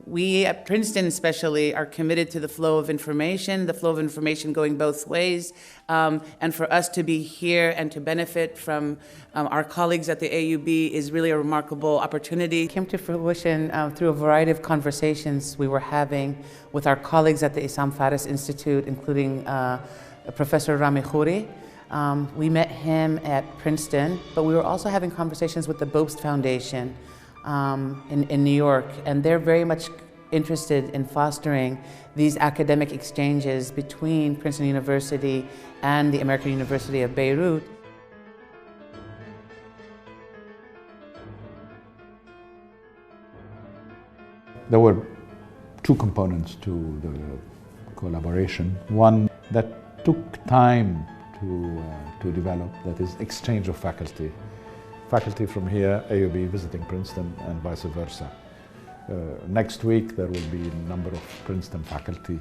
We at Princeton especially are committed to the flow of information going both ways, and for us to be here and to benefit from our colleagues at the AUB is really a remarkable opportunity. It came to fruition through a variety of conversations we were having with our colleagues at the Issam Fares Institute, including Professor Rami Khouri. We met him at Princeton, but we were also having conversations with the Bobst Foundation in New York, and they're very much interested in fostering these academic exchanges between Princeton University and the American University of Beirut. There were two components to the collaboration. One that took time to develop, that is exchange of faculty. Faculty from here, AUB visiting Princeton, and vice versa. Next week there will be a number of Princeton faculty.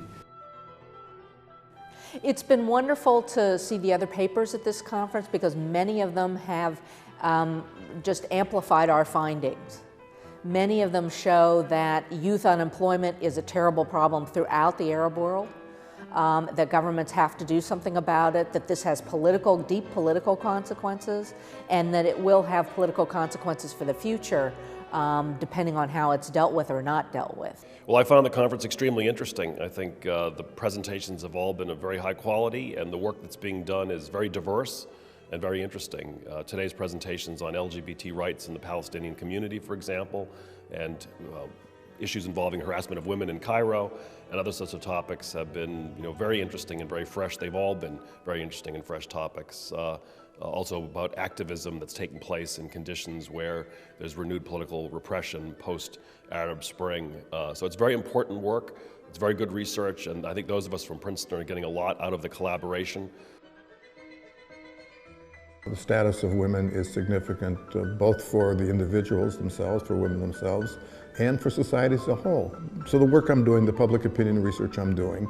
It's been wonderful to see the other papers at this conference because many of them have just amplified our findings. Many of them show that youth unemployment is a terrible problem throughout the Arab world, that governments have to do something about it, that this has deep political consequences, and that it will have political consequences for the future, depending on how it's dealt with or not dealt with. Well, I found the conference extremely interesting. I think the presentations have all been of very high quality, and the work that's being done is very diverse and very interesting. Today's presentations on LGBT rights in the Palestinian community, for example, and issues involving harassment of women in Cairo and other sorts of topics have been very interesting and very fresh. They've all been very interesting and fresh topics. Also about activism that's taking place in conditions where there's renewed political repression post-Arab Spring. So it's very important work, it's very good research, and I think those of us from Princeton are getting a lot out of the collaboration. The status of women is significant both for the individuals themselves, for women themselves, and for society as a whole. So the work I'm doing, the public opinion research I'm doing,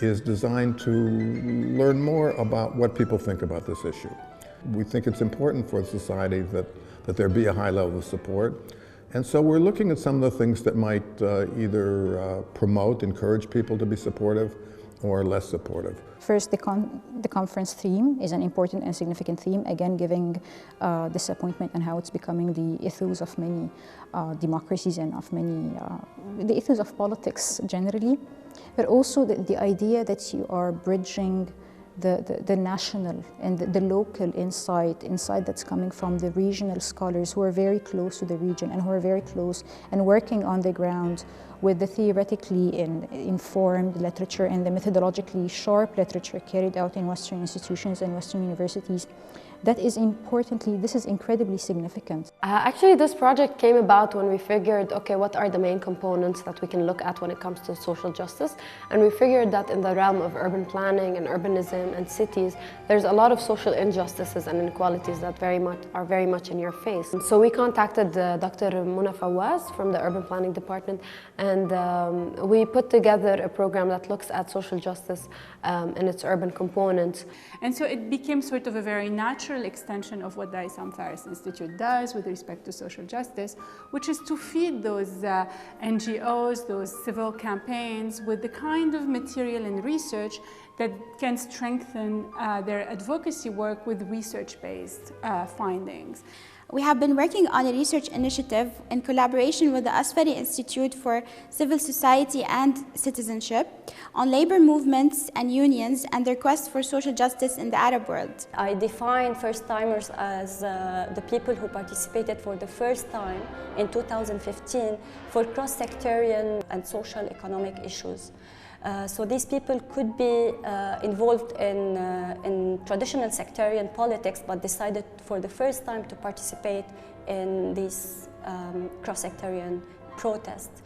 is designed to learn more about what people think about this issue. We think it's important for society that there be a high level of support. And so we're looking at some of the things that might either promote, encourage people to be supportive, or less supportive. First, the conference theme is an important and significant theme, again giving disappointment and how it's becoming the ethos of many democracies and of many, the ethos of politics generally, but also the idea that you are bridging the national and the local insight that's coming from the regional scholars who are very close to the region and who are very close and working on the ground with the theoretically informed literature and the methodologically sharp literature carried out in Western institutions and Western universities. That is this is incredibly significant. Actually, this project came about when we figured, okay, what are the main components that we can look at when it comes to social justice? And we figured that in the realm of urban planning and urbanism and cities, there's a lot of social injustices and inequalities that are very much in your face. And so we contacted Dr. Muna Fawaz from the Urban Planning Department, and we put together a program that looks at social justice and its urban components. And so it became sort of a very natural extension of what the Issam Fares Institute does with respect to social justice, which is to feed those NGOs, those civil campaigns with the kind of material and research that can strengthen their advocacy work with research-based findings. We have been working on a research initiative in collaboration with the Asfari Institute for Civil Society and Citizenship on labor movements and unions and their quest for social justice in the Arab world. I define first-timers as the people who participated for the first time in 2015 for cross-sectarian and social economic issues. So these people could be involved in traditional sectarian politics, but decided for the first time to participate in these cross-sectarian protests.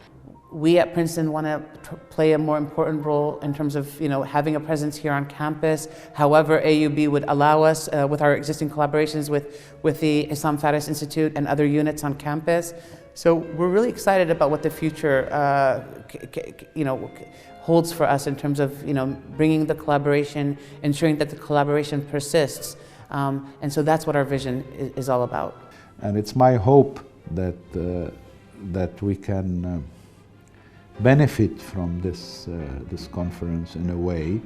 We at Princeton want to play a more important role in terms of having a presence here on campus. However, AUB would allow us with our existing collaborations with the Issam Fares Institute and other units on campus. So we're really excited about what the future holds for us in terms of bringing the collaboration, ensuring that the collaboration persists, and so that's what our vision is all about. And it's my hope that that we can benefit from this conference in a way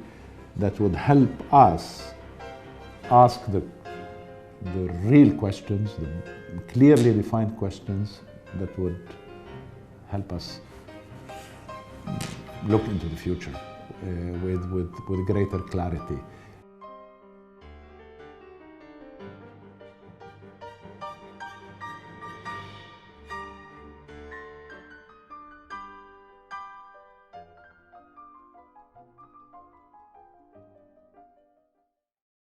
that would help us ask the real questions, the clearly defined questions that would help us look into the future with greater clarity.